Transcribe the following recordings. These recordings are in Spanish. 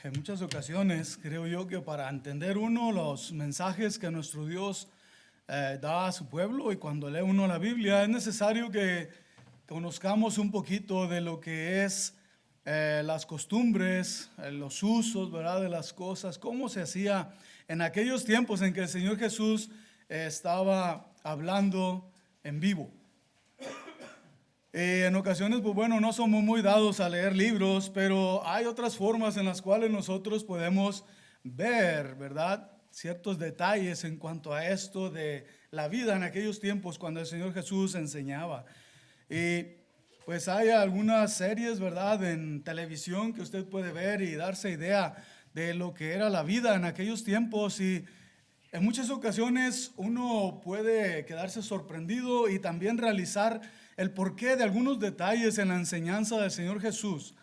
En muchas ocasiones creo yo que para entender uno los mensajes que nuestro Dios da a su pueblo, y cuando lee uno la Biblia es necesario que conozcamos un poquito de lo que es las costumbres, los usos, ¿verdad?, de las cosas, cómo se hacía en aquellos tiempos en que el Señor Jesús estaba hablando en vivo. En ocasiones, pues bueno, no somos muy dados a leer libros, pero hay otras formas en las cuales nosotros podemos ver, ¿verdad?, ciertos detalles en cuanto a esto de la vida en aquellos tiempos cuando el Señor Jesús enseñaba. Y pues hay algunas series, ¿verdad?, en televisión que usted puede ver y darse idea de lo que era la vida en aquellos tiempos, y en muchas ocasiones uno puede quedarse sorprendido y también realizar el porqué de algunos detalles en la enseñanza del Señor Jesús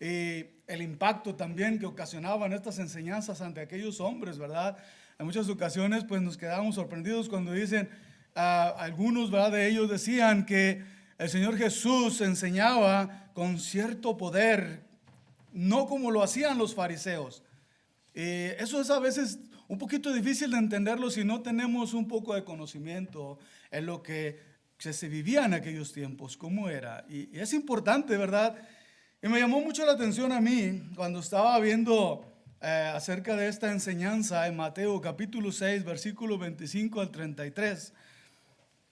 y el impacto también que ocasionaban estas enseñanzas ante aquellos hombres, ¿verdad? En muchas ocasiones pues nos quedamos sorprendidos cuando dicen, algunos, ¿verdad?, de ellos decían que el Señor Jesús enseñaba con cierto poder, no como lo hacían los fariseos. Eso es a veces un poquito difícil de entenderlo si no tenemos un poco de conocimiento en lo que se vivía en aquellos tiempos, cómo era. Y es importante, ¿verdad? Y me llamó mucho la atención a mí cuando estaba viendo acerca de esta enseñanza en Mateo capítulo 6, versículo 25 al 33.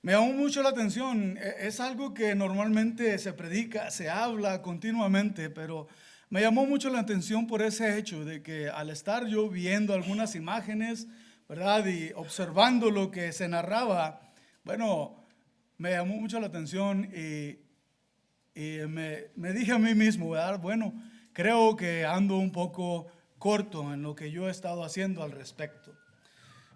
Me llamó mucho la atención. Es algo que normalmente se predica, se habla continuamente, pero me llamó mucho la atención por ese hecho de que al estar yo viendo algunas imágenes, ¿verdad?, y observando lo que se narraba, bueno, me llamó mucho la atención y me dije a mí mismo, ¿verdad?, bueno, creo que ando un poco corto en lo que yo he estado haciendo al respecto.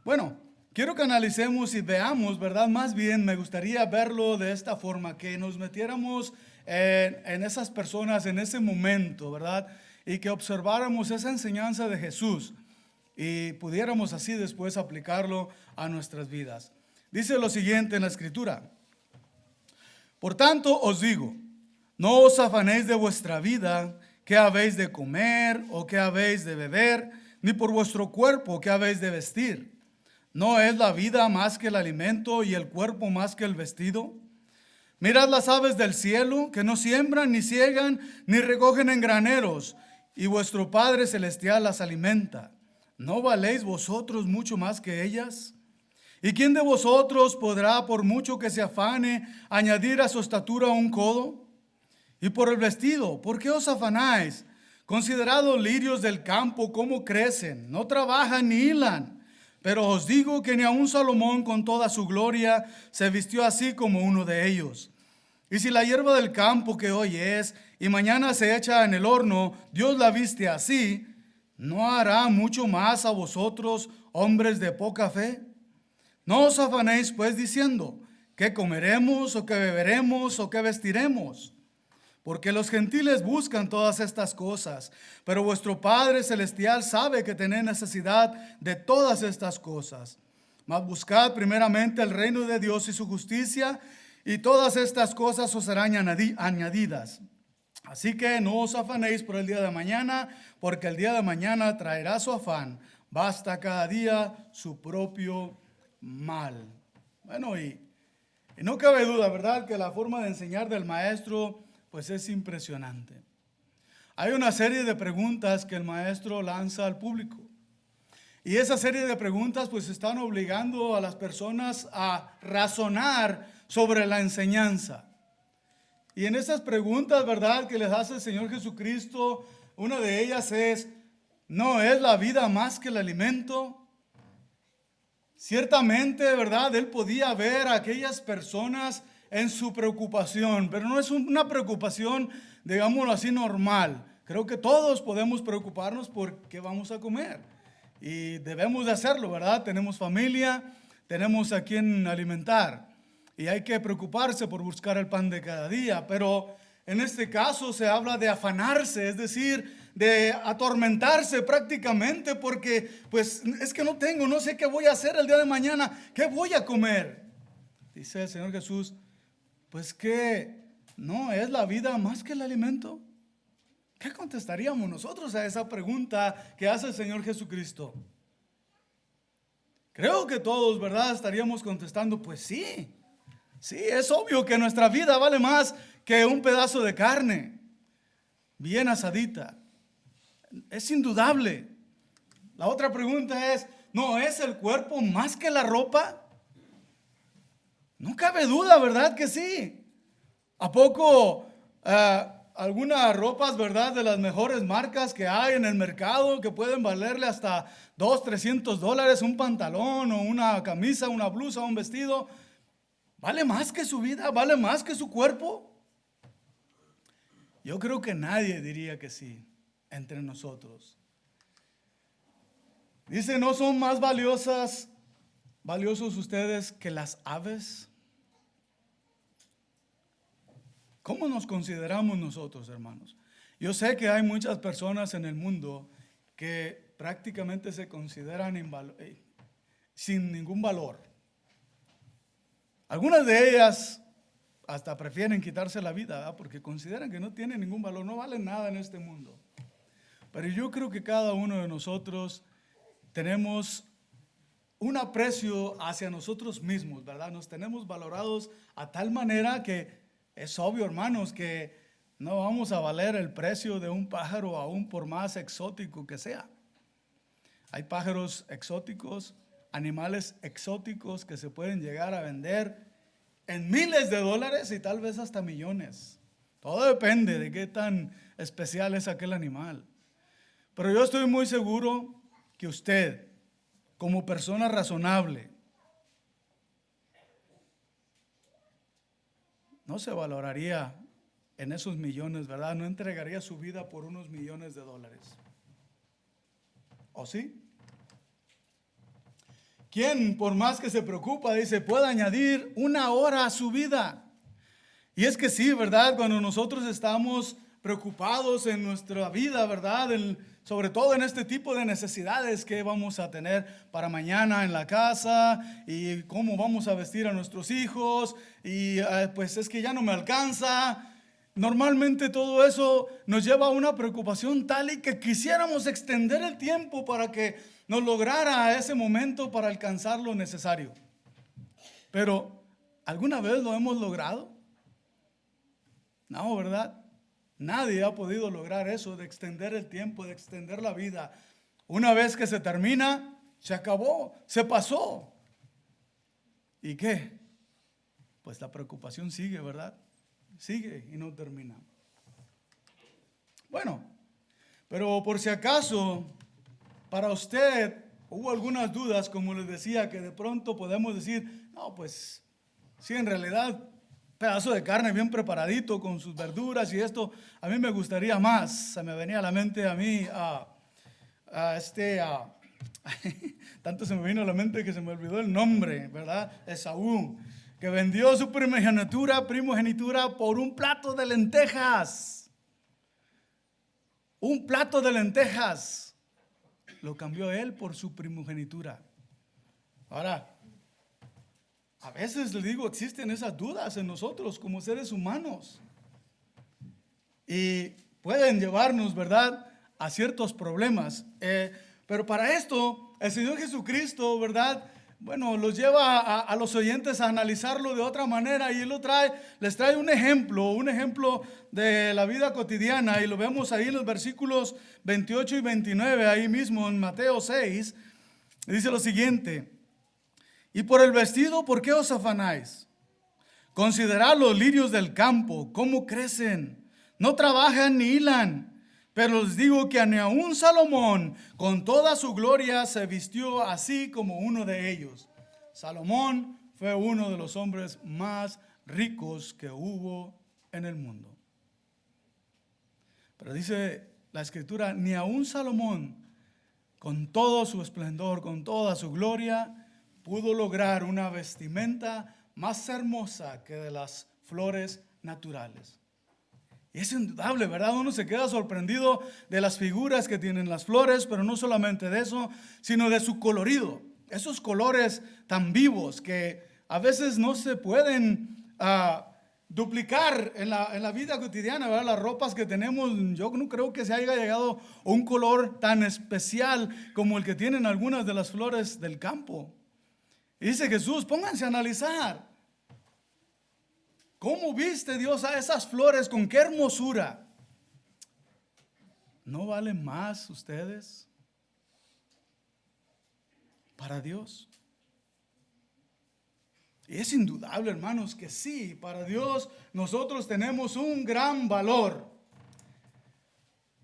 Bueno, quiero que analicemos y veamos, ¿verdad? Más bien me gustaría verlo de esta forma, que nos metiéramos en esas personas en ese momento, ¿verdad? Y que observáramos esa enseñanza de Jesús y pudiéramos así después aplicarlo a nuestras vidas. Dice lo siguiente en la Escritura: por tanto os digo, no os afanéis de vuestra vida, qué habéis de comer o qué habéis de beber, ni por vuestro cuerpo, qué habéis de vestir. ¿No es la vida más que el alimento y el cuerpo más que el vestido? Mirad las aves del cielo, que no siembran, ni ciegan, ni recogen en graneros, y vuestro Padre Celestial las alimenta. ¿No valéis vosotros mucho más que ellas? ¿Y quién de vosotros podrá, por mucho que se afane, añadir a su estatura un codo? Y por el vestido, ¿por qué os afanáis? Considerad los lirios del campo, cómo crecen, no trabajan ni hilan. Pero os digo que ni aun Salomón con toda su gloria se vistió así como uno de ellos. Y si la hierba del campo que hoy es y mañana se echa en el horno, Dios la viste así, ¿no hará mucho más a vosotros, hombres de poca fe? No os afanéis pues diciendo, ¿qué comeremos o qué beberemos o qué vestiremos? Porque los gentiles buscan todas estas cosas, pero vuestro Padre Celestial sabe que tenéis necesidad de todas estas cosas. Mas buscad primeramente el reino de Dios y su justicia, y todas estas cosas os serán añadidas. Así que no os afanéis por el día de mañana, porque el día de mañana traerá su afán. Basta cada día su propio mal. Bueno, y no cabe duda, ¿verdad?, que la forma de enseñar del maestro pues es impresionante. Hay una serie de preguntas que el maestro lanza al público. Y esa serie de preguntas pues están obligando a las personas a razonar sobre la enseñanza. Y en esas preguntas, ¿verdad?, que les hace el Señor Jesucristo, una de ellas es, ¿no es la vida más que el alimento? Ciertamente, ¿verdad?, él podía ver a aquellas personas en su preocupación, pero no es una preocupación, digámoslo así, normal. Creo que todos podemos preocuparnos por qué vamos a comer y debemos de hacerlo, ¿verdad? Tenemos familia, tenemos a quien alimentar y hay que preocuparse por buscar el pan de cada día, pero en este caso se habla de afanarse, es decir, de atormentarse prácticamente porque pues es que no sé qué voy a hacer el día de mañana, qué voy a comer. Dice el Señor Jesús, pues que no es la vida más que el alimento. ¿Qué contestaríamos nosotros a esa pregunta que hace el Señor Jesucristo? Creo que todos, ¿verdad?, estaríamos contestando, pues sí. Sí, es obvio que nuestra vida vale más que un pedazo de carne bien asadita. Es indudable. La otra pregunta es, ¿no es el cuerpo más que la ropa? No cabe duda, ¿verdad que sí? ¿A poco algunas ropas, verdad, de las mejores marcas que hay en el mercado, que pueden valerle hasta $200-300, un pantalón o una camisa, una blusa, un vestido, vale más que su vida, vale más que su cuerpo? Yo creo que nadie diría que sí entre nosotros. Dice, ¿no son más valiosos ustedes que las aves? ¿Cómo nos consideramos nosotros, hermanos? Yo sé que hay muchas personas en el mundo que prácticamente se consideran sin ningún valor. Algunas de ellas hasta prefieren quitarse la vida, ¿verdad?, porque consideran que no tienen ningún valor, no valen nada en este mundo. Pero yo creo que cada uno de nosotros tenemos un aprecio hacia nosotros mismos, ¿verdad? Nos tenemos valorados a tal manera que es obvio, hermanos, que no vamos a valer el precio de un pájaro, aún por más exótico que sea. Hay pájaros exóticos, animales exóticos que se pueden llegar a vender en miles de dólares y tal vez hasta millones. Todo depende de qué tan especial es aquel animal. Pero yo estoy muy seguro que usted, como persona razonable, no se valoraría en esos millones, ¿verdad? No entregaría su vida por unos millones de dólares. ¿O sí? ¿Quién, por más que se preocupa, dice, puede añadir una hora a su vida? Y es que sí, ¿verdad? Cuando nosotros estamos preocupados en nuestra vida, ¿verdad?, sobre todo en este tipo de necesidades que vamos a tener para mañana en la casa y cómo vamos a vestir a nuestros hijos y pues es que ya no me alcanza. Normalmente todo eso nos lleva a una preocupación tal y que quisiéramos extender el tiempo para que nos lograra ese momento para alcanzar lo necesario. Pero, ¿alguna vez lo hemos logrado? No, ¿verdad? Nadie ha podido lograr eso de extender el tiempo, de extender la vida. Una vez que se termina, se acabó, se pasó. ¿Y qué? Pues la preocupación sigue, ¿verdad? Sigue y no termina. Bueno, pero por si acaso, para usted hubo algunas dudas, como les decía, que de pronto podemos decir, no, pues sí, en realidad, pedazo de carne bien preparadito con sus verduras y esto, a mí me gustaría más. Se me venía a la mente a mí, tanto se me vino a la mente que se me olvidó el nombre, ¿verdad? Esaú, que vendió su primogenitura por un plato de lentejas. Un plato de lentejas. Lo cambió él por su primogenitura. Ahora, a veces les digo, existen esas dudas en nosotros como seres humanos. Y pueden llevarnos, ¿verdad?, a ciertos problemas. Pero para esto, el Señor Jesucristo, ¿verdad?, bueno, los lleva a los oyentes a analizarlo de otra manera y Él les trae un ejemplo de la vida cotidiana y lo vemos ahí en los versículos 28 y 29, ahí mismo en Mateo 6, dice lo siguiente: y por el vestido, ¿por qué os afanáis? Considerad los lirios del campo, cómo crecen, no trabajan ni hilan. Pero les digo que ni aun Salomón, con toda su gloria, se vistió así como uno de ellos. Salomón fue uno de los hombres más ricos que hubo en el mundo. Pero dice la Escritura, ni aun Salomón, con todo su esplendor, con toda su gloria, pudo lograr una vestimenta más hermosa que de las flores naturales. Y es indudable, ¿verdad? Uno se queda sorprendido de las figuras que tienen las flores, pero no solamente de eso, sino de su colorido. Esos colores tan vivos que a veces no se pueden duplicar en la vida cotidiana, ¿verdad? Las ropas que tenemos, yo no creo que se haya llegado a un color tan especial como el que tienen algunas de las flores del campo. Y dice Jesús, pónganse a analizar. ¿Cómo viste Dios a esas flores? ¿Con qué hermosura? ¿No valen más ustedes para Dios? Y es indudable, hermanos, que sí, para Dios nosotros tenemos un gran valor.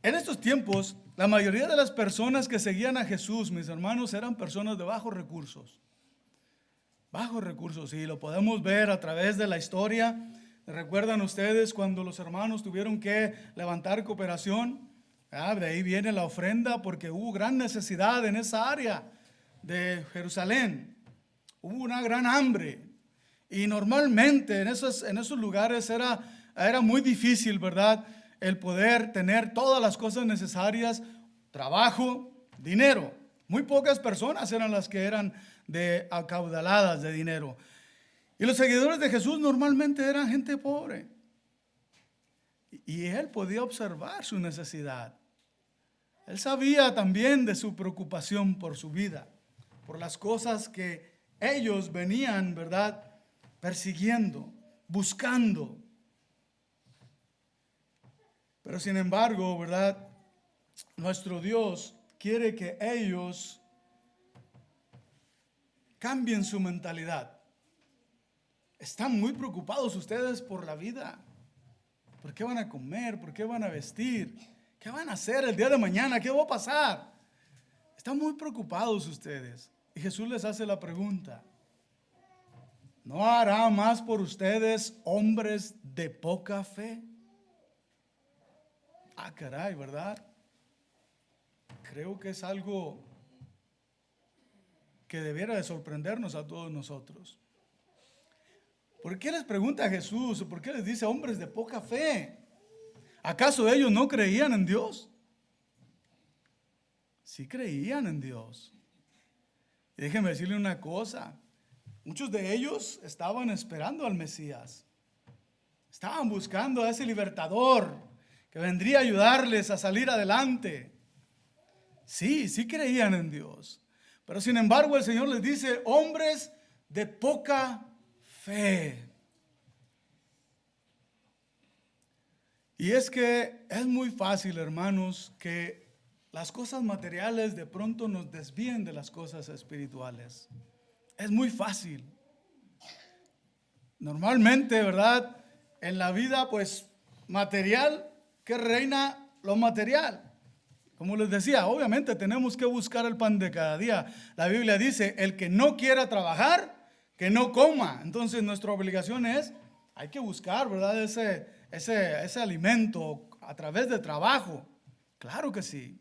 En estos tiempos, la mayoría de las personas que seguían a Jesús, mis hermanos, eran personas de bajos recursos. Bajos recursos, y lo podemos ver a través de la historia. ¿Recuerdan ustedes cuando los hermanos tuvieron que levantar cooperación? De ahí viene la ofrenda, porque hubo gran necesidad en esa área de Jerusalén. Hubo una gran hambre. Y normalmente en esos lugares era muy difícil, ¿verdad? El poder tener todas las cosas necesarias, trabajo, dinero. Muy pocas personas eran las que eran acaudaladas de dinero. Y los seguidores de Jesús normalmente eran gente pobre. Y él podía observar su necesidad. Él sabía también de su preocupación por su vida, por las cosas que ellos venían, ¿verdad?, persiguiendo, buscando. Pero sin embargo, ¿verdad?, nuestro Dios quiere que ellos cambien su mentalidad. Están muy preocupados ustedes por la vida. ¿Por qué van a comer? ¿Por qué van a vestir? ¿Qué van a hacer el día de mañana? ¿Qué va a pasar? Están muy preocupados ustedes. Y Jesús les hace la pregunta: ¿no hará más por ustedes hombres de poca fe? Caray, ¿verdad? Creo que es algo que debiera de sorprendernos a todos nosotros. ¿Por qué les pregunta a Jesús? ¿Por qué les dice hombres de poca fe? ¿Acaso ellos no creían en Dios? Sí creían en Dios. Y déjenme decirle una cosa. Muchos de ellos estaban esperando al Mesías. Estaban buscando a ese libertador que vendría a ayudarles a salir adelante. Sí creían en Dios. Pero sin embargo el Señor les dice, hombres de poca fe. Y es que es muy fácil, hermanos, que las cosas materiales de pronto nos desvíen de las cosas espirituales. Es muy fácil. Normalmente, ¿verdad?, en la vida, pues, material, que reina lo material. Como les decía, obviamente tenemos que buscar el pan de cada día. La Biblia dice, el que no quiera trabajar, que no coma. Entonces nuestra obligación es, hay que buscar, ¿verdad?, ese alimento a través de trabajo. Claro que sí.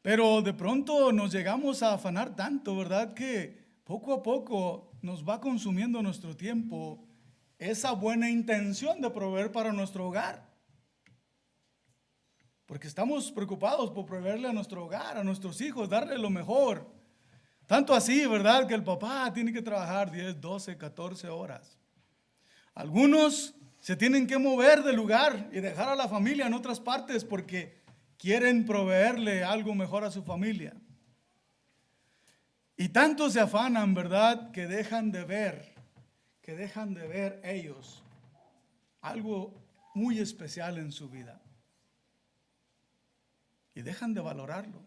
Pero de pronto nos llegamos a afanar tanto, ¿verdad?, que poco a poco nos va consumiendo nuestro tiempo esa buena intención de proveer para nuestro hogar. Porque estamos preocupados por proveerle a nuestro hogar, a nuestros hijos, darle lo mejor. Tanto así, ¿verdad?, que el papá tiene que trabajar 10, 12, 14 horas. Algunos se tienen que mover del lugar y dejar a la familia en otras partes porque quieren proveerle algo mejor a su familia. Y tanto se afanan, ¿verdad?, que dejan de ver ellos algo muy especial en su vida. Y dejan de valorarlo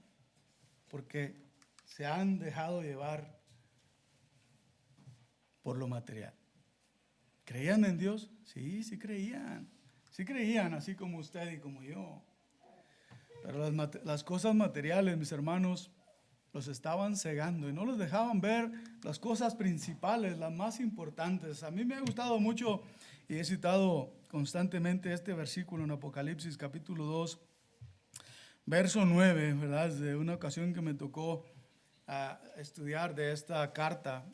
porque se han dejado llevar por lo material. ¿Creían en Dios? Sí creían. Sí creían, así como usted y como yo. Pero las cosas materiales, mis hermanos, los estaban cegando y no les dejaban ver las cosas principales, las más importantes. A mí me ha gustado mucho y he citado constantemente este versículo en Apocalipsis capítulo 2, verso 9, ¿verdad? De una ocasión que me tocó estudiar de esta carta.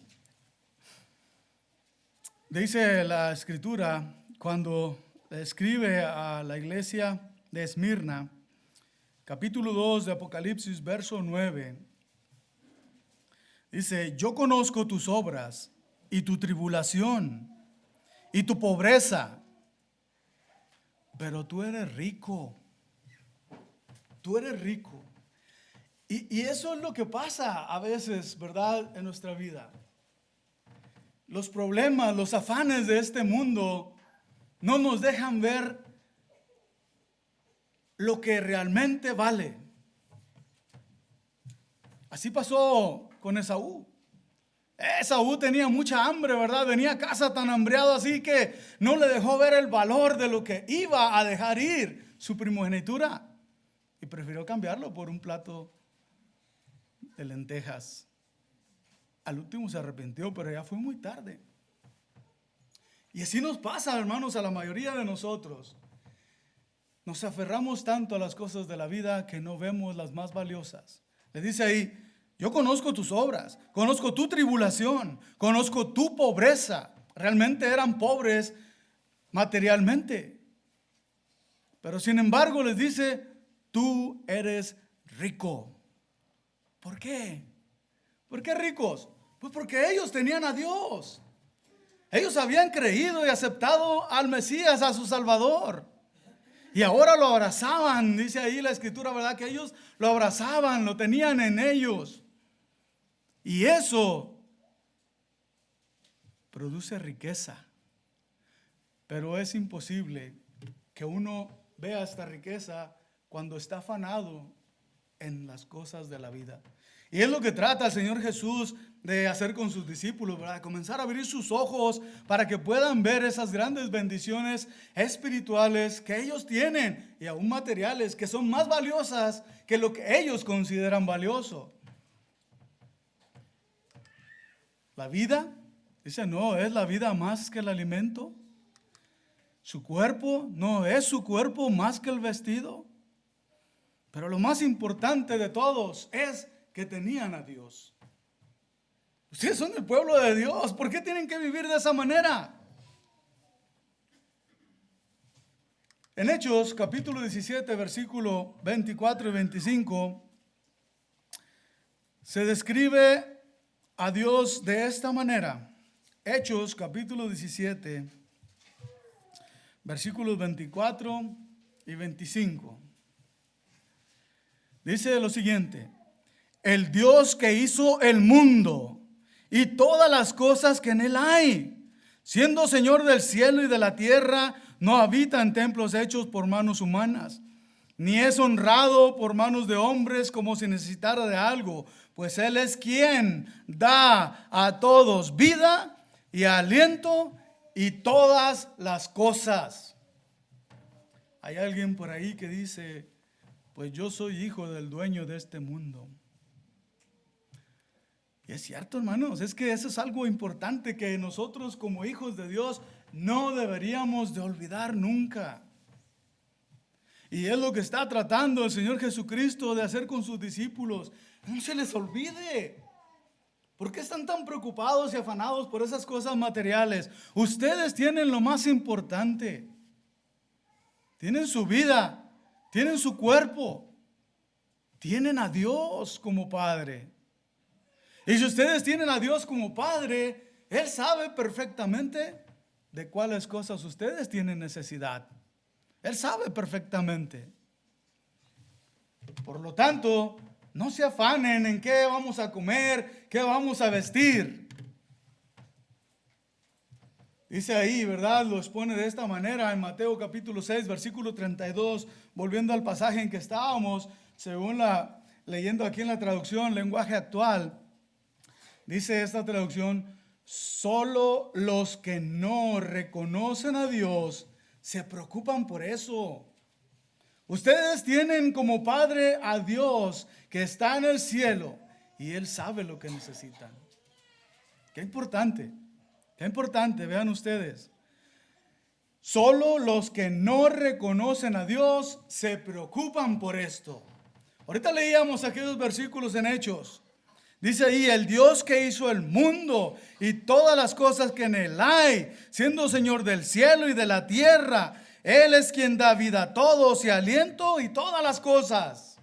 Dice la Escritura, cuando escribe a la iglesia de Esmirna, capítulo 2 de Apocalipsis, verso 9, dice, yo conozco tus obras y tu tribulación y tu pobreza. Pero tú eres rico. Tú eres rico. Y eso es lo que pasa a veces, ¿verdad?, en nuestra vida. Los problemas, los afanes de este mundo no nos dejan ver lo que realmente vale. Así pasó con Esaú. Esaú tenía mucha hambre, ¿verdad? Venía a casa tan hambriado así que no le dejó ver el valor de lo que iba a dejar ir su primogenitura. Y prefirió cambiarlo por un plato de lentejas. Al último se arrepintió, pero ya fue muy tarde. Y así nos pasa, hermanos, a la mayoría de nosotros. Nos aferramos tanto a las cosas de la vida que no vemos las más valiosas. Le dice ahí, yo conozco tus obras, conozco tu tribulación, conozco tu pobreza. Realmente eran pobres materialmente. Pero sin embargo les dice, tú eres rico. ¿Por qué? ¿Por qué ricos? Pues porque ellos tenían a Dios. Ellos habían creído y aceptado al Mesías, a su Salvador. Y ahora lo abrazaban, dice ahí la Escritura, ¿verdad? Que ellos lo abrazaban, lo tenían en ellos. Y eso produce riqueza. Pero es imposible que uno vea esta riqueza cuando está afanado en las cosas de la vida. Y es lo que trata el Señor Jesús de hacer con sus discípulos, ¿verdad? Comenzar a abrir sus ojos para que puedan ver esas grandes bendiciones espirituales que ellos tienen y aún materiales que son más valiosas que lo que ellos consideran valioso. La vida, dice, no, es la vida más que el alimento. Su cuerpo, no es su cuerpo más que el vestido. Pero lo más importante de todos es que tenían a Dios. Ustedes son el pueblo de Dios. ¿Por qué tienen que vivir de esa manera? En Hechos, capítulo 17, versículo 24 y 25, se describe a Dios de esta manera. Hechos, capítulo 17, versículos 24 y 25. Dice lo siguiente: el Dios que hizo el mundo y todas las cosas que en él hay, siendo Señor del cielo y de la tierra, no habita en templos hechos por manos humanas, ni es honrado por manos de hombres como si necesitara de algo, pues Él es quien da a todos vida y aliento y todas las cosas. Hay alguien por ahí que dice, pues yo soy hijo del dueño de este mundo. Y es cierto, hermanos, es que eso es algo importante que nosotros como hijos de Dios no deberíamos de olvidar nunca. Y es lo que está tratando el Señor Jesucristo de hacer con sus discípulos. No se les olvide. ¿Por qué están tan preocupados y afanados por esas cosas materiales? Ustedes tienen lo más importante. Tienen su vida, tienen su cuerpo, tienen a Dios como Padre. Y si ustedes tienen a Dios como Padre, Él sabe perfectamente de cuáles cosas ustedes tienen necesidad. Él sabe perfectamente. Por lo tanto, no se afanen en qué vamos a comer, qué vamos a vestir. Dice ahí, ¿verdad? Lo expone de esta manera en Mateo capítulo 6, versículo 32, volviendo al pasaje en que estábamos, según leyendo aquí en la traducción, lenguaje actual. Dice esta traducción, solo los que no reconocen a Dios se preocupan por eso. Ustedes tienen como Padre a Dios que está en el cielo y Él sabe lo que necesitan. Qué importante, vean ustedes. Solo los que no reconocen a Dios se preocupan por esto. Ahorita leíamos aquellos versículos en Hechos. Dice ahí, el Dios que hizo el mundo y todas las cosas que en él hay, siendo Señor del cielo y de la tierra, Él es quien da vida a todos y aliento y todas las cosas.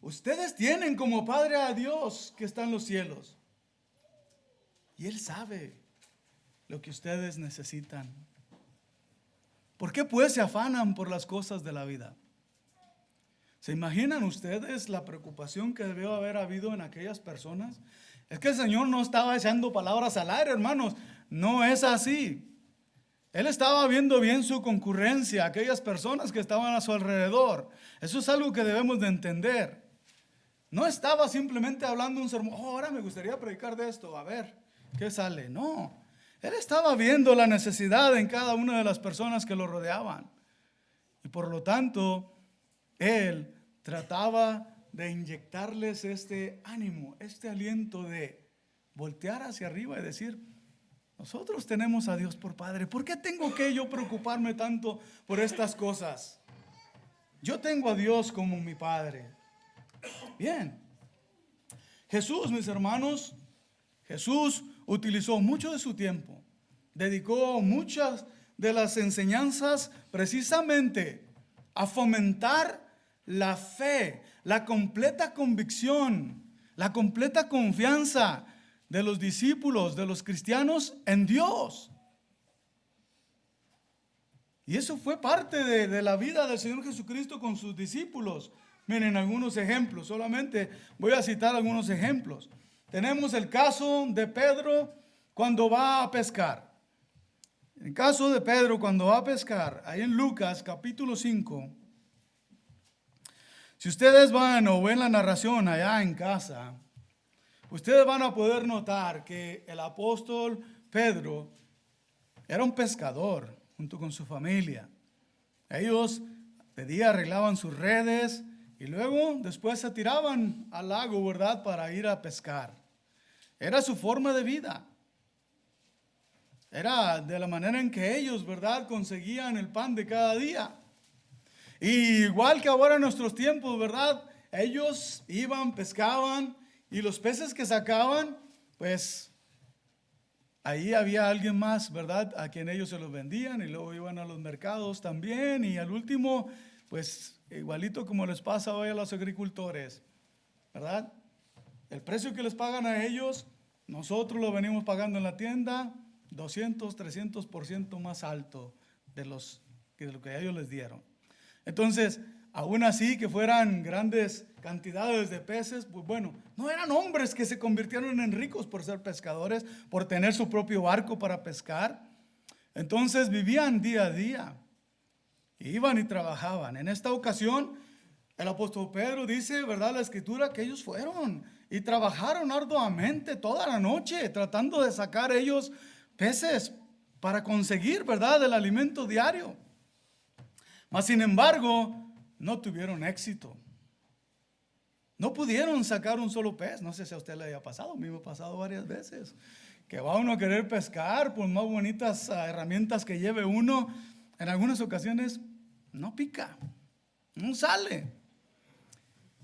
Ustedes tienen como Padre a Dios que está en los cielos. Y Él sabe. lo que ustedes necesitan. ¿Por qué pues se afanan por las cosas de la vida? ¿Se imaginan ustedes la preocupación que debió haber habido en aquellas personas? Es que el Señor no estaba echando palabras al aire, hermanos. No es así. Él estaba viendo bien su concurrencia, aquellas personas que estaban a su alrededor. Eso es algo que debemos de entender. No estaba simplemente hablando un sermón. Ahora me gustaría predicar de esto, a ver qué sale. No, él estaba viendo la necesidad en cada una de las personas que lo rodeaban. Y por lo tanto, él trataba de inyectarles este ánimo, este aliento de voltear hacia arriba y decir: nosotros tenemos a Dios por Padre. ¿Por qué tengo que yo preocuparme tanto por estas cosas? Yo tengo a Dios como mi Padre. Bien. Jesús, mis hermanos, Jesús utilizó mucho de su tiempo, dedicó muchas de las enseñanzas precisamente a fomentar la fe, la completa convicción, la completa confianza de los discípulos, de los cristianos en Dios. Y eso fue parte de la vida del Señor Jesucristo con sus discípulos. Miren algunos ejemplos, solamente voy a citar algunos ejemplos. Tenemos el caso de Pedro cuando va a pescar. El caso de Pedro cuando va a pescar, ahí en Lucas capítulo 5. Si ustedes van o ven la narración allá en casa, ustedes van a poder notar que el apóstol Pedro era un pescador junto con su familia. Ellos de día arreglaban sus redes y luego después se tiraban al lago, ¿verdad?, para ir a pescar. Era su forma de vida. Era de la manera en que ellos, ¿verdad?, conseguían el pan de cada día. Y igual que ahora en nuestros tiempos, ¿verdad?, ellos iban, pescaban y los peces que sacaban, pues ahí había alguien más, ¿verdad?, a quien ellos se los vendían y luego iban a los mercados también. Y al último, pues igualito como les pasa hoy a los agricultores, ¿verdad? El precio que les pagan a ellos, nosotros lo venimos pagando en la tienda 200, 300% más alto de lo que ellos les dieron. Entonces, aún así que fueran grandes cantidades de peces, pues bueno, no eran hombres que se convirtieron en ricos por ser pescadores, por tener su propio barco para pescar. Entonces vivían día a día, iban y trabajaban. En esta ocasión, el apóstol Pedro dice, ¿verdad?, la escritura, que ellos fueron y trabajaron arduamente toda la noche tratando de sacar ellos peces para conseguir, ¿verdad?, el alimento diario. Mas sin embargo, no tuvieron éxito. No pudieron sacar un solo pez. No sé si a usted le haya pasado, a mí me ha pasado varias veces, que va uno a querer pescar por más bonitas herramientas que lleve uno. En algunas ocasiones no pica, no sale.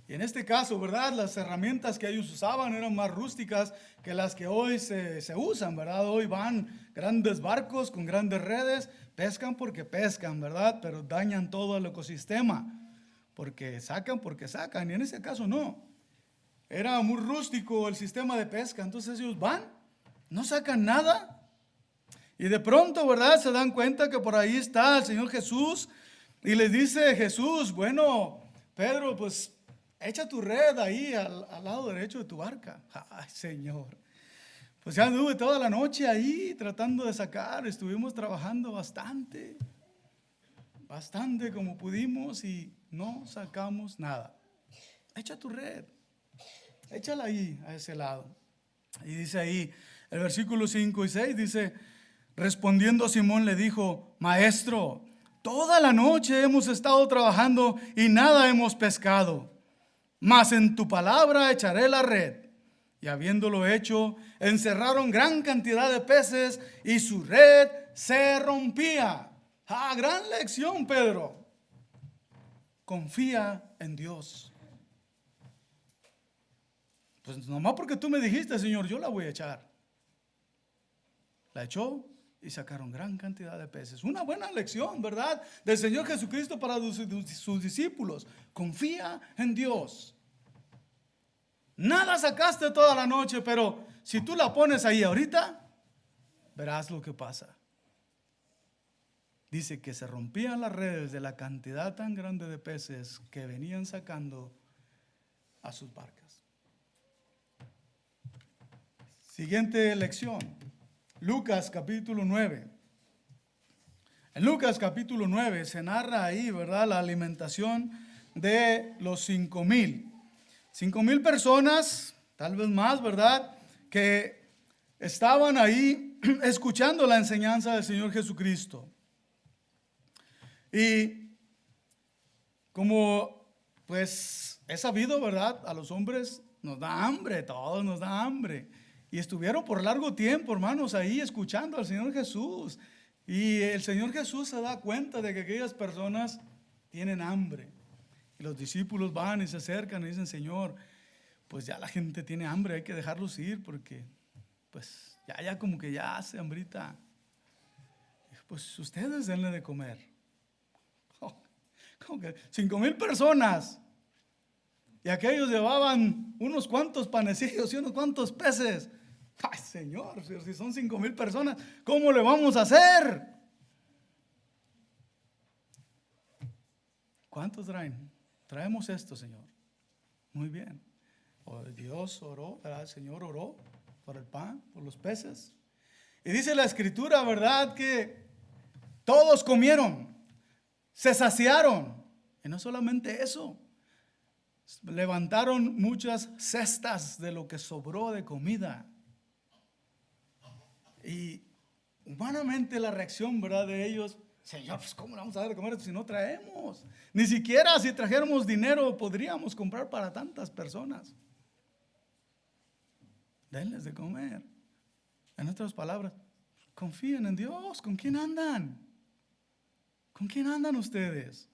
Y en este caso, ¿verdad?, las herramientas que ellos usaban eran más rústicas que las que hoy se usan, ¿verdad? Hoy van grandes barcos con grandes redes, pescan porque pescan, ¿verdad? Pero dañan todo el ecosistema, porque sacan. Y en ese caso no. Era muy rústico el sistema de pesca, entonces ellos van, no sacan nada. Y de pronto, ¿verdad?, se dan cuenta que por ahí está el Señor Jesús y les dice Jesús, bueno, Pedro, pues echa tu red ahí al lado derecho de tu barca. Ay, Señor. Pues ya anduve toda la noche ahí tratando de sacar, estuvimos trabajando bastante como pudimos y no sacamos nada. Echa tu red, échala ahí a ese lado. Y dice ahí, el versículo 5 y 6 dice, respondiendo Simón le dijo, Maestro, toda la noche hemos estado trabajando y nada hemos pescado, mas en tu palabra echaré la red. Y habiéndolo hecho, encerraron gran cantidad de peces y su red se rompía. ¡Ah, gran lección, Pedro! Confía en Dios. Pues nomás porque tú me dijiste, Señor, yo la voy a echar. La echó y sacaron gran cantidad de peces. Una buena lección, ¿verdad?, del Señor Jesucristo para sus discípulos. Confía en Dios. Nada sacaste toda la noche, pero si tú la pones ahí ahorita, verás lo que pasa. Dice que se rompían las redes de la cantidad tan grande de peces que venían sacando a sus barcas. Siguiente lección. Lucas capítulo 9. En Lucas capítulo 9 se narra ahí, ¿verdad?, la alimentación de los 5,000. 5,000 personas, tal vez más, ¿verdad?, que estaban ahí escuchando la enseñanza del Señor Jesucristo. Y como pues es sabido, ¿verdad?, a los hombres nos da hambre, todos nos da hambre. Y estuvieron por largo tiempo, hermanos, ahí escuchando al Señor Jesús. Y el Señor Jesús se da cuenta de que aquellas personas tienen hambre. Y los discípulos van y se acercan y dicen: Señor, pues ya la gente tiene hambre, hay que dejarlos ir porque pues ya como que ya hace hambrita. Pues ustedes denle de comer. Como que 5,000 personas. Y aquellos llevaban unos cuantos panecillos y unos cuantos peces. Ay, Señor, si son 5,000 personas, ¿cómo le vamos a hacer? ¿Cuántos traen? Traemos esto, Señor. Muy bien. Dios oró, ¿verdad? El Señor oró por el pan, por los peces. Y dice la Escritura, ¿verdad?, que todos comieron, se saciaron. Y no solamente eso, levantaron muchas cestas de lo que sobró de comida. Y humanamente la reacción, ¿verdad?, de ellos: Señor, pues ¿cómo le vamos a dar de comer si no traemos? Ni siquiera si trajéramos dinero podríamos comprar para tantas personas. Denles de comer. En otras palabras, confíen en Dios. ¿Con quién andan? ¿Con quién andan ustedes?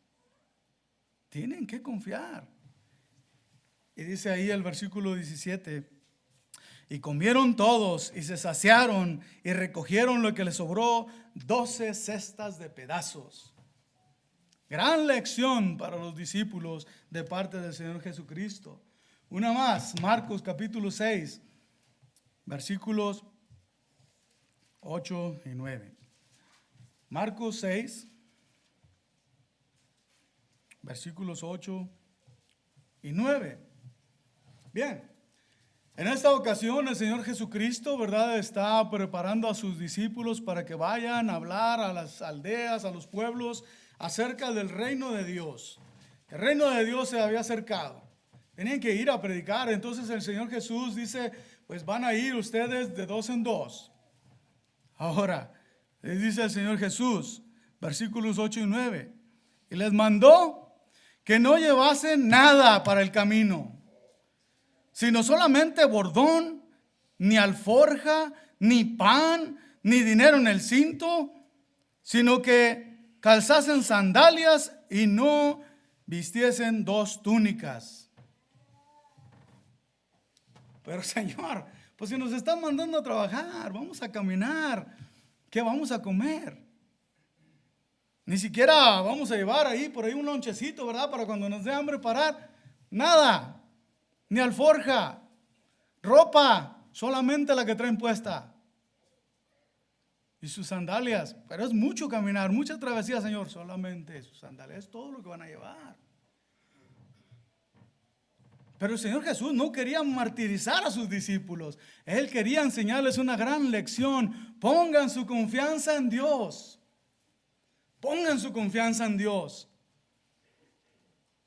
Tienen que confiar. Y dice ahí el versículo 17: y comieron todos y se saciaron y recogieron lo que les sobró, 12 cestas de pedazos. Gran lección para los discípulos de parte del Señor Jesucristo. Una más, Marcos capítulo 6, versículos 8 y 9. Marcos 6, versículos 8 y 9. Bien. En esta ocasión el Señor Jesucristo, ¿verdad?, está preparando a sus discípulos para que vayan a hablar a las aldeas, a los pueblos, acerca del reino de Dios. El reino de Dios se había acercado. Tenían que ir a predicar. Entonces el Señor Jesús dice: pues van a ir ustedes de 2 en 2. Ahora, les dice el Señor Jesús, versículos 8 y 9: y les mandó que no llevasen nada para el camino, sino solamente bordón, ni alforja, ni pan, ni dinero en el cinto, sino que calzasen sandalias y no vistiesen 2 túnicas. Pero Señor, pues si nos están mandando a trabajar, vamos a caminar, ¿qué vamos a comer? Ni siquiera vamos a llevar ahí por ahí un lonchecito, ¿verdad?, para cuando nos dé hambre parar. Nada. Ni alforja, ropa, solamente la que traen puesta. Y sus sandalias. Pero es mucho caminar, mucha travesía, Señor. Solamente sus sandalias, es todo lo que van a llevar. Pero el Señor Jesús no quería martirizar a sus discípulos. Él quería enseñarles una gran lección. Pongan su confianza en Dios. Pongan su confianza en Dios.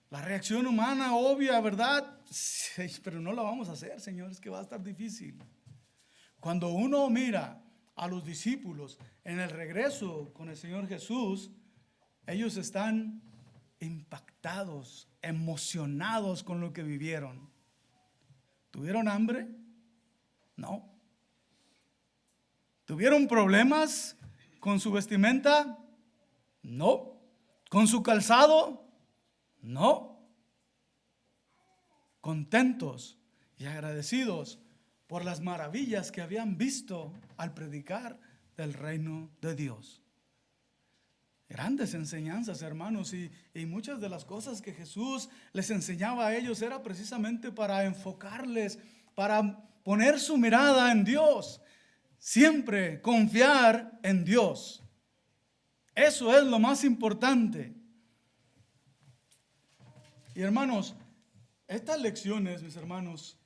La reacción humana obvia, ¿verdad? Sí, pero no la vamos a hacer, Señor, es que va a estar difícil. Cuando uno mira a los discípulos en el regreso con el Señor Jesús, ellos están impactados, emocionados con lo que vivieron. ¿Tuvieron hambre? No. ¿Tuvieron problemas con su vestimenta? No. ¿Con su calzado? No. Contentos y agradecidos por las maravillas que habían visto al predicar del reino de Dios. Grandes enseñanzas, hermanos, y muchas de las cosas que Jesús les enseñaba a ellos era precisamente para enfocarles, para poner su mirada en Dios. siempre confiar en Dios. Eso es lo más importante. Y hermanos, estas lecciones, mis hermanos,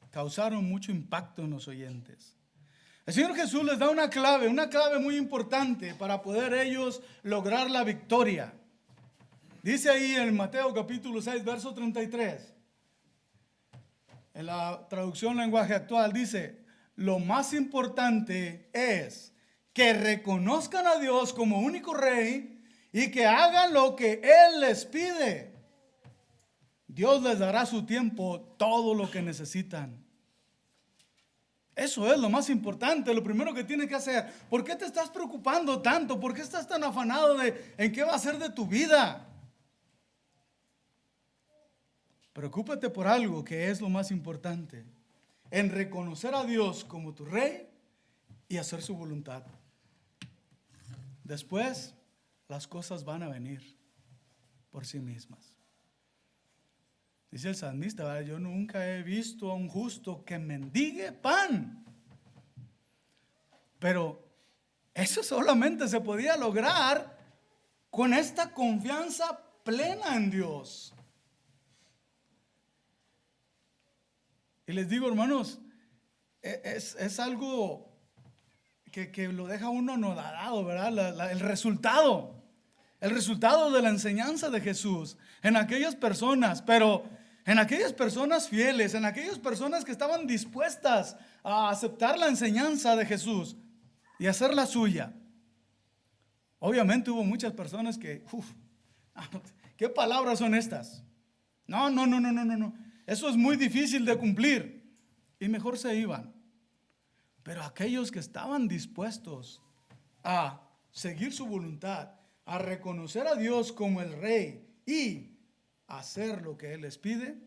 causaron mucho impacto en los oyentes. El Señor Jesús les da una clave muy importante para poder ellos lograr la victoria. Dice ahí en Mateo capítulo 6, verso 33, en la traducción lenguaje actual, dice: lo más importante es que reconozcan a Dios como único Rey y que hagan lo que Él les pide. Dios les dará a su tiempo todo lo que necesitan. Eso es lo más importante, lo primero que tienes que hacer. ¿Por qué te estás preocupando tanto? ¿Por qué estás tan afanado en qué va a ser de tu vida? Preocúpate por algo que es lo más importante, en reconocer a Dios como tu Rey y hacer su voluntad. Después, las cosas van a venir por sí mismas. Dice el salmista, ¿verdad? Yo nunca he visto a un justo que mendigue pan. Pero eso solamente se podía lograr con esta confianza plena en Dios. Y les digo, hermanos, es algo que lo deja uno anodado, ¿verdad? El resultado de la enseñanza de Jesús en aquellas personas, pero en aquellas personas fieles, en aquellas personas que estaban dispuestas a aceptar la enseñanza de Jesús y hacerla suya. Obviamente hubo muchas personas que, ¿qué palabras son estas? No. Eso es muy difícil de cumplir. Y mejor se iban. Pero aquellos que estaban dispuestos a seguir su voluntad, a reconocer a Dios como el Rey y hacer lo que Él les pide,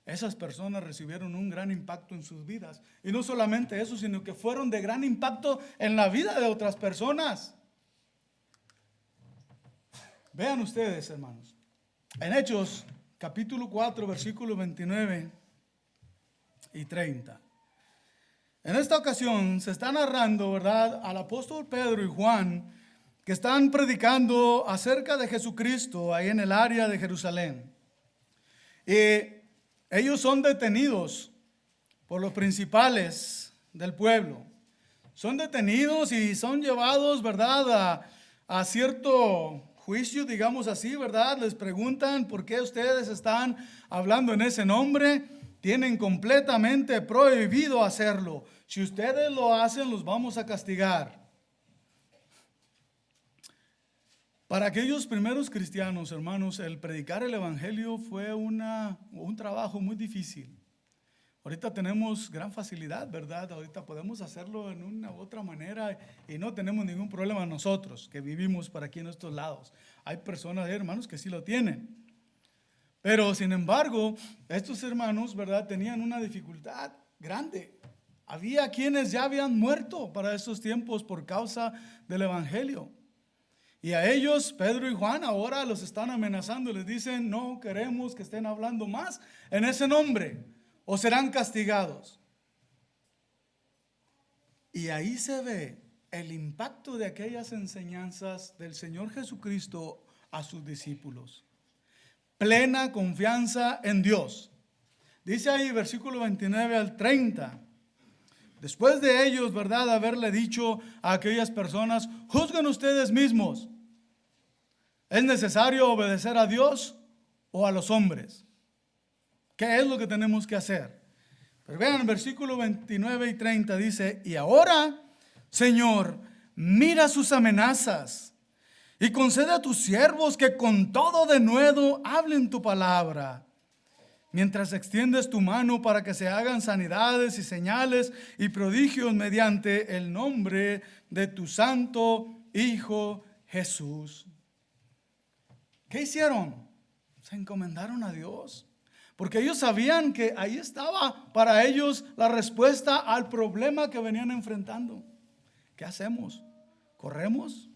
esas personas recibieron un gran impacto en sus vidas. Y no solamente eso, sino que fueron de gran impacto en la vida de otras personas. Vean ustedes, hermanos, en Hechos capítulo 4, versículos 29 y 30. En esta ocasión se está narrando, ¿verdad?, al apóstol Pedro y Juan, que están predicando acerca de Jesucristo ahí en el área de Jerusalén. Y ellos son detenidos por los principales del pueblo. Son detenidos y son llevados, ¿verdad?, a cierto juicio, digamos así, ¿verdad? Les preguntan por qué ustedes están hablando en ese nombre. Tienen completamente prohibido hacerlo. Si ustedes lo hacen, los vamos a castigar. Para aquellos primeros cristianos, hermanos, el predicar el evangelio fue un trabajo muy difícil. Ahorita tenemos gran facilidad, ¿verdad? Ahorita podemos hacerlo en una u otra manera y no tenemos ningún problema nosotros que vivimos por aquí en estos lados. Hay personas, hermanos, que sí lo tienen. Pero sin embargo, estos hermanos, ¿verdad?, tenían una dificultad grande. Había quienes ya habían muerto para esos tiempos por causa del evangelio. Y a ellos, Pedro y Juan, ahora los están amenazando. Les dicen, no queremos que estén hablando más en ese nombre, o serán castigados. Y ahí se ve el impacto de aquellas enseñanzas del Señor Jesucristo a sus discípulos. Plena confianza en Dios. Dice ahí, versículo 29 al 30. Después de ellos, ¿verdad?, haberle dicho a aquellas personas, juzguen ustedes mismos. ¿Es necesario obedecer a Dios o a los hombres? ¿Qué es lo que tenemos que hacer? Pero vean, versículo 29 y 30 dice, y ahora, Señor, mira sus amenazas y concede a tus siervos que con todo denuedo hablen tu palabra. Mientras extiendes tu mano para que se hagan sanidades y señales y prodigios mediante el nombre de tu santo Hijo Jesús. ¿Qué hicieron? Se encomendaron a Dios. Porque ellos sabían que ahí estaba para ellos la respuesta al problema que venían enfrentando. ¿Qué hacemos? ¿Corremos?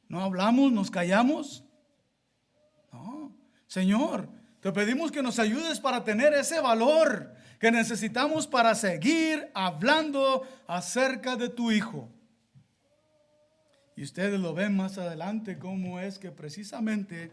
¿No hablamos? ¿Nos callamos? No. Señor, Te pedimos que nos ayudes para tener ese valor que necesitamos para seguir hablando acerca de tu Hijo. Y ustedes lo ven más adelante, cómo es que precisamente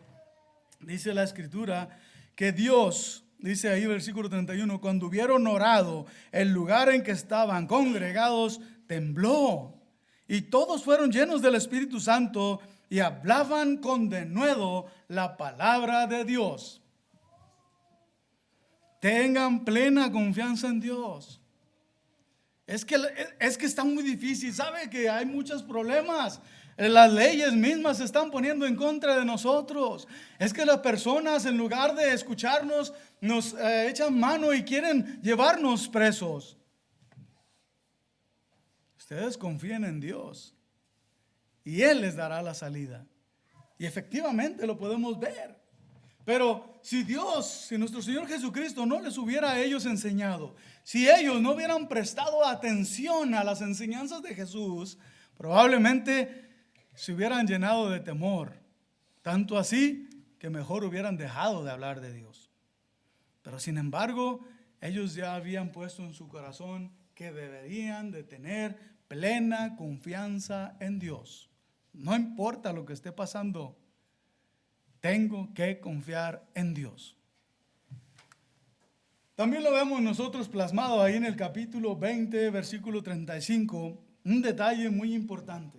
dice la Escritura que Dios, dice ahí versículo 31, cuando hubieron orado, el lugar en que estaban congregados tembló, y todos fueron llenos del Espíritu Santo y hablaban con denuedo la palabra de Dios. Tengan plena confianza en Dios. Es que está muy difícil. ¿Sabe que hay muchos problemas? Las leyes mismas se están poniendo en contra de nosotros. Es que las personas, en lugar de escucharnos, nos echan mano y quieren llevarnos presos. Ustedes confíen en Dios y Él les dará la salida. Y efectivamente lo podemos ver. Pero si nuestro Señor Jesucristo no les hubiera a ellos enseñado, si ellos no hubieran prestado atención a las enseñanzas de Jesús, probablemente se hubieran llenado de temor. Tanto así que mejor hubieran dejado de hablar de Dios. Pero sin embargo, ellos ya habían puesto en su corazón que deberían de tener plena confianza en Dios. No importa lo que esté pasando, tengo que confiar en Dios. También lo vemos nosotros plasmado ahí en el capítulo 20, versículo 35, un detalle muy importante.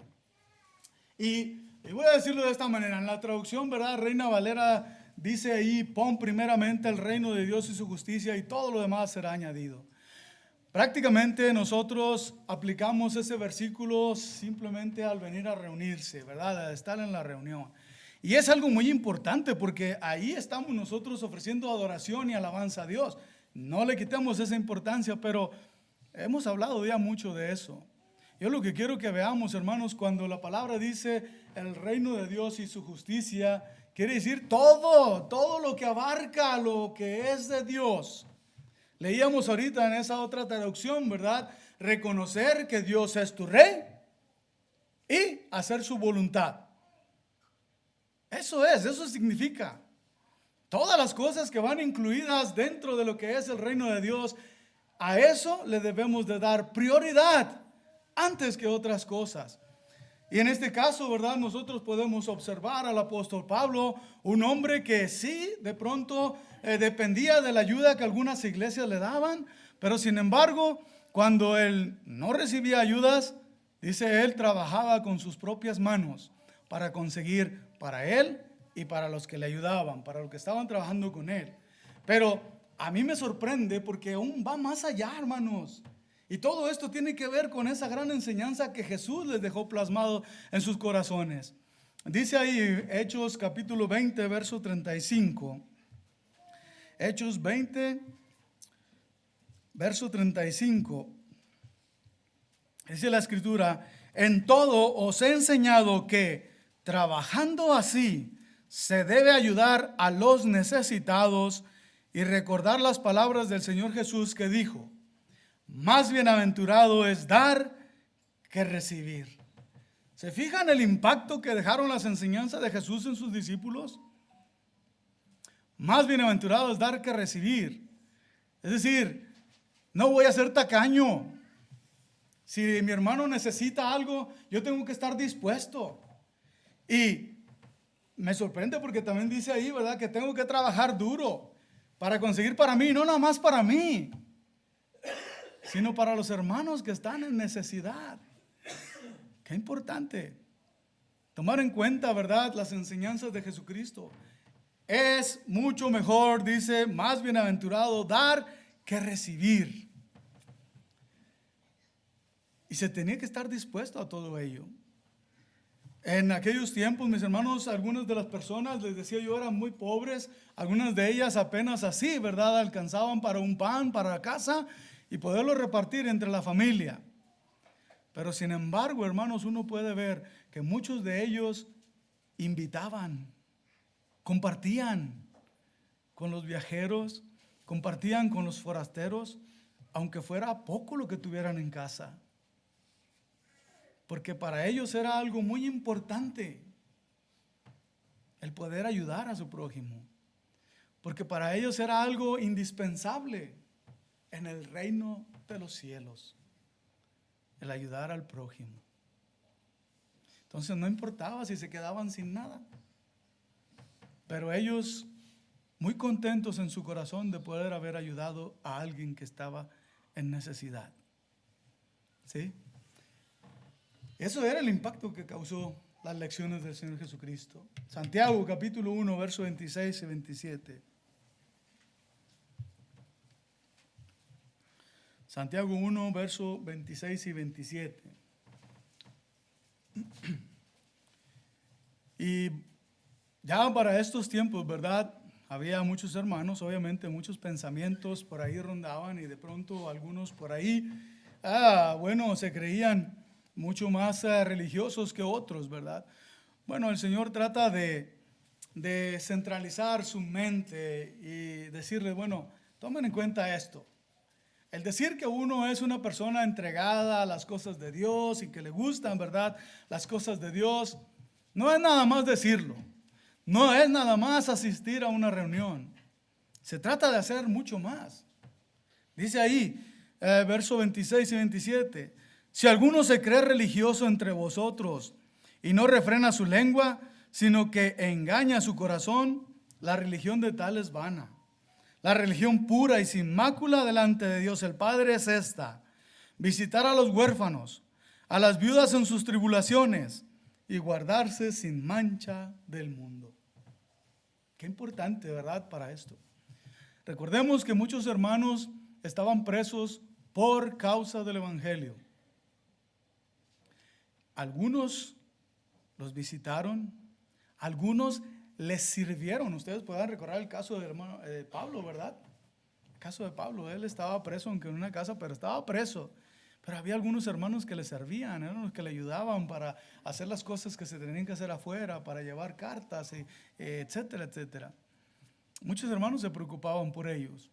Y voy a decirlo de esta manera, en la traducción, ¿verdad? Reina Valera dice ahí, pon primeramente el reino de Dios y su justicia y todo lo demás será añadido. Prácticamente nosotros aplicamos ese versículo simplemente al venir a reunirse, ¿verdad? A estar en la reunión. Y es algo muy importante porque ahí estamos nosotros ofreciendo adoración y alabanza a Dios. No le quitemos esa importancia, pero hemos hablado ya mucho de eso. Yo lo que quiero que veamos, hermanos, cuando la palabra dice el reino de Dios y su justicia, quiere decir todo lo que abarca lo que es de Dios. Leíamos ahorita en esa otra traducción, ¿verdad? Reconocer que Dios es tu rey y hacer su voluntad. Eso significa. Todas las cosas que van incluidas dentro de lo que es el reino de Dios, a eso le debemos de dar prioridad antes que otras cosas. Y en este caso, ¿verdad? Nosotros podemos observar al apóstol Pablo, un hombre que sí, de pronto dependía de la ayuda que algunas iglesias le daban, pero sin embargo, cuando él no recibía ayudas, dice él trabajaba con sus propias manos para conseguir para él y para los que le ayudaban, para los que estaban trabajando con él. Pero a mí me sorprende porque aún va más allá, hermanos. Y todo esto tiene que ver con esa gran enseñanza que Jesús les dejó plasmado en sus corazones. Dice ahí Hechos capítulo 20, verso 35. Hechos 20, verso 35. Dice la Escritura, en todo os he enseñado que trabajando así se debe ayudar a los necesitados y recordar las palabras del Señor Jesús que dijo, más bienaventurado es dar que recibir. ¿Se fijan el impacto que dejaron las enseñanzas de Jesús en sus discípulos? Más bienaventurado es dar que recibir. Es decir, no voy a ser tacaño. Si mi hermano necesita algo, yo tengo que estar dispuesto. Y me sorprende porque también dice ahí, ¿verdad? Que tengo que trabajar duro para conseguir para mí, no nada más para mí, sino para los hermanos que están en necesidad. Qué importante tomar en cuenta, ¿verdad?, las enseñanzas de Jesucristo. Es mucho mejor, dice, más bienaventurado dar que recibir. Y se tenía que estar dispuesto a todo ello. En aquellos tiempos, mis hermanos, algunas de las personas, les decía yo, eran muy pobres. Algunas de ellas apenas así, ¿verdad?, alcanzaban para un pan, para la casa y poderlo repartir entre la familia. Pero sin embargo, hermanos, uno puede ver que muchos de ellos invitaban, compartían con los viajeros, compartían con los forasteros, aunque fuera poco lo que tuvieran en casa. Porque para ellos era algo muy importante el poder ayudar a su prójimo. porque para ellos era algo indispensable en el reino de los cielos, el ayudar al prójimo. Entonces no importaba si se quedaban sin nada, pero ellos muy contentos en su corazón de poder haber ayudado a alguien que estaba en necesidad. ¿Sí? Eso era el impacto que causó las lecciones del Señor Jesucristo. Santiago capítulo 1, versos 26 y 27. Santiago 1, versos 26 y 27. Y ya para estos tiempos, ¿verdad? Había muchos hermanos, obviamente muchos pensamientos por ahí rondaban, y de pronto algunos por ahí, se creían mucho más religiosos que otros, ¿verdad? Bueno, el Señor trata de centralizar su mente y decirle, bueno, tomen en cuenta esto. El decir que uno es una persona entregada a las cosas de Dios y que le gustan, ¿verdad?, las cosas de Dios, no es nada más decirlo. No es nada más asistir a una reunión. Se trata de hacer mucho más. Dice ahí, versos 26 y 27, si alguno se cree religioso entre vosotros y no refrena su lengua, sino que engaña su corazón, la religión de tal es vana. La religión pura y sin mácula delante de Dios el Padre es esta: visitar a los huérfanos, a las viudas en sus tribulaciones y guardarse sin mancha del mundo. Qué importante, ¿verdad?, para esto. Recordemos que muchos hermanos estaban presos por causa del Evangelio. Algunos los visitaron, algunos les sirvieron. Ustedes pueden recordar el caso del hermano Pablo, ¿verdad? El caso de Pablo, él estaba preso, aunque en una casa, pero estaba preso. Pero había algunos hermanos que le servían, eran los que le ayudaban para hacer las cosas que se tenían que hacer afuera, para llevar cartas, etcétera, etcétera. Muchos hermanos se preocupaban por ellos.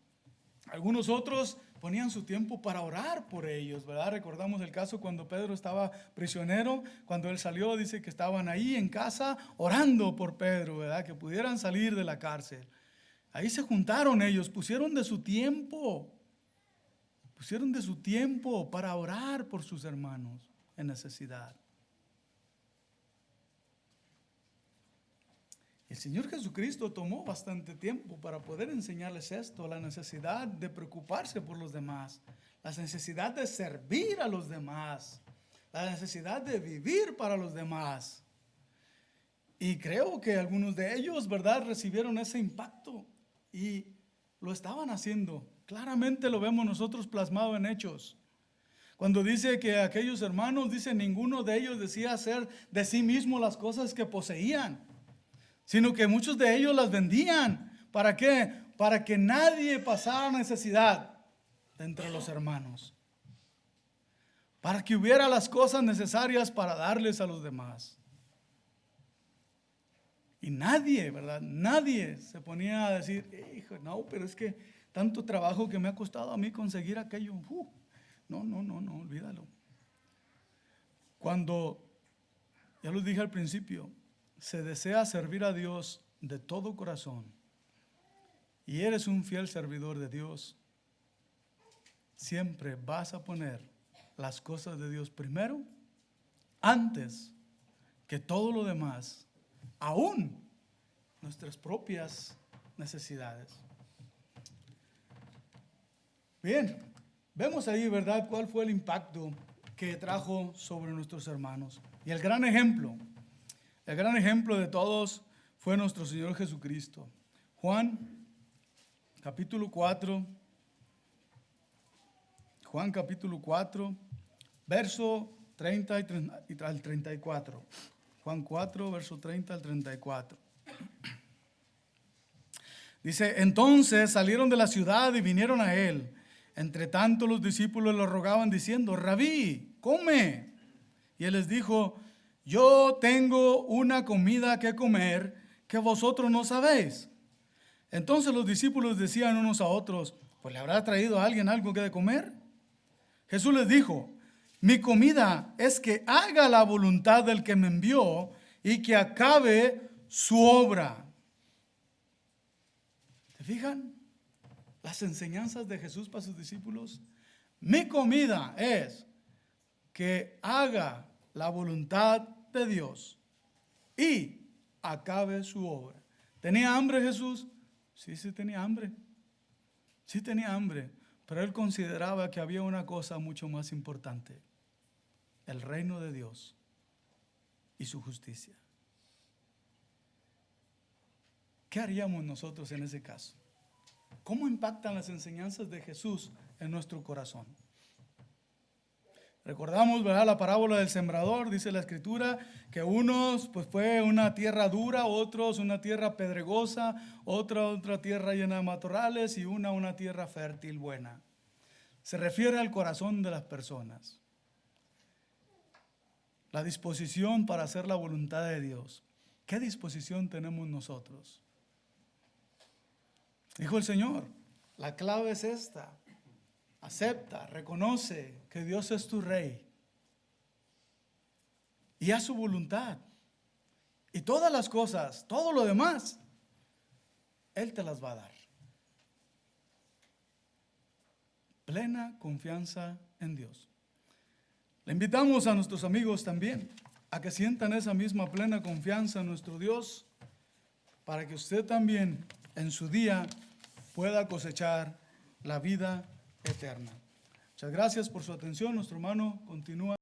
Algunos otros ponían su tiempo para orar por ellos, ¿verdad? Recordamos el caso cuando Pedro estaba prisionero. Cuando él salió, dice que estaban ahí en casa orando por Pedro, ¿verdad?, que pudieran salir de la cárcel. Ahí se juntaron ellos, pusieron de su tiempo para orar por sus hermanos en necesidad. El Señor Jesucristo tomó bastante tiempo para poder enseñarles esto, la necesidad de preocuparse por los demás, la necesidad de servir a los demás, la necesidad de vivir para los demás. Y creo que algunos de ellos, ¿verdad?, recibieron ese impacto y lo estaban haciendo. Claramente lo vemos nosotros plasmado en Hechos. Cuando dice que aquellos hermanos, dice, ninguno de ellos decía hacer de sí mismo las cosas que poseían, sino que muchos de ellos las vendían. ¿Para qué? Para que nadie pasara necesidad de entre los hermanos. Para que hubiera las cosas necesarias para darles a los demás. Y nadie, ¿verdad? Nadie se ponía a decir, hijo, no, pero es que tanto trabajo que me ha costado a mí conseguir aquello. No, olvídalo. Cuando, ya lo dije al principio, se desea servir a Dios de todo corazón y eres un fiel servidor de Dios, siempre vas a poner las cosas de Dios primero, antes que todo lo demás, aún nuestras propias necesidades. Bien, vemos ahí, ¿verdad?, cuál fue el impacto que trajo sobre nuestros hermanos. Y el gran ejemplo de todos fue nuestro Señor Jesucristo. Juan capítulo 4, verso 30 al 34. Juan 4, verso 30 al 34. Dice, entonces salieron de la ciudad y vinieron a él. Entre tanto los discípulos le rogaban diciendo, Rabí, come. Y él les dijo, yo tengo una comida que comer que vosotros no sabéis. Entonces los discípulos decían unos a otros, pues le habrá traído a alguien algo que de comer. Jesús les dijo, mi comida es que haga la voluntad del que me envió y que acabe su obra. ¿Se fijan? Las enseñanzas de Jesús para sus discípulos. Mi comida es que haga la voluntad de Dios y acabe su obra. ¿Tenía hambre Jesús? Sí, sí tenía hambre. Sí tenía hambre, pero él consideraba que había una cosa mucho más importante: el reino de Dios y su justicia. ¿Qué haríamos nosotros en ese caso? ¿Cómo impactan las enseñanzas de Jesús en nuestro corazón? Recordamos, ¿verdad?, la parábola del sembrador. Dice la Escritura que unos pues fue una tierra dura, otros una tierra pedregosa, otra tierra llena de matorrales y una tierra fértil, buena. Se refiere al corazón de las personas, la disposición para hacer la voluntad de Dios. ¿Qué disposición tenemos nosotros? Dijo el Señor, la clave es esta: acepta, reconoce que Dios es tu Rey y haz su voluntad. Y todas las cosas, todo lo demás, Él te las va a dar. Plena confianza en Dios. Le invitamos a nuestros amigos también a que sientan esa misma plena confianza en nuestro Dios, para que usted también en su día pueda cosechar la vida eterna. Muchas gracias por su atención. Nuestro hermano continúa.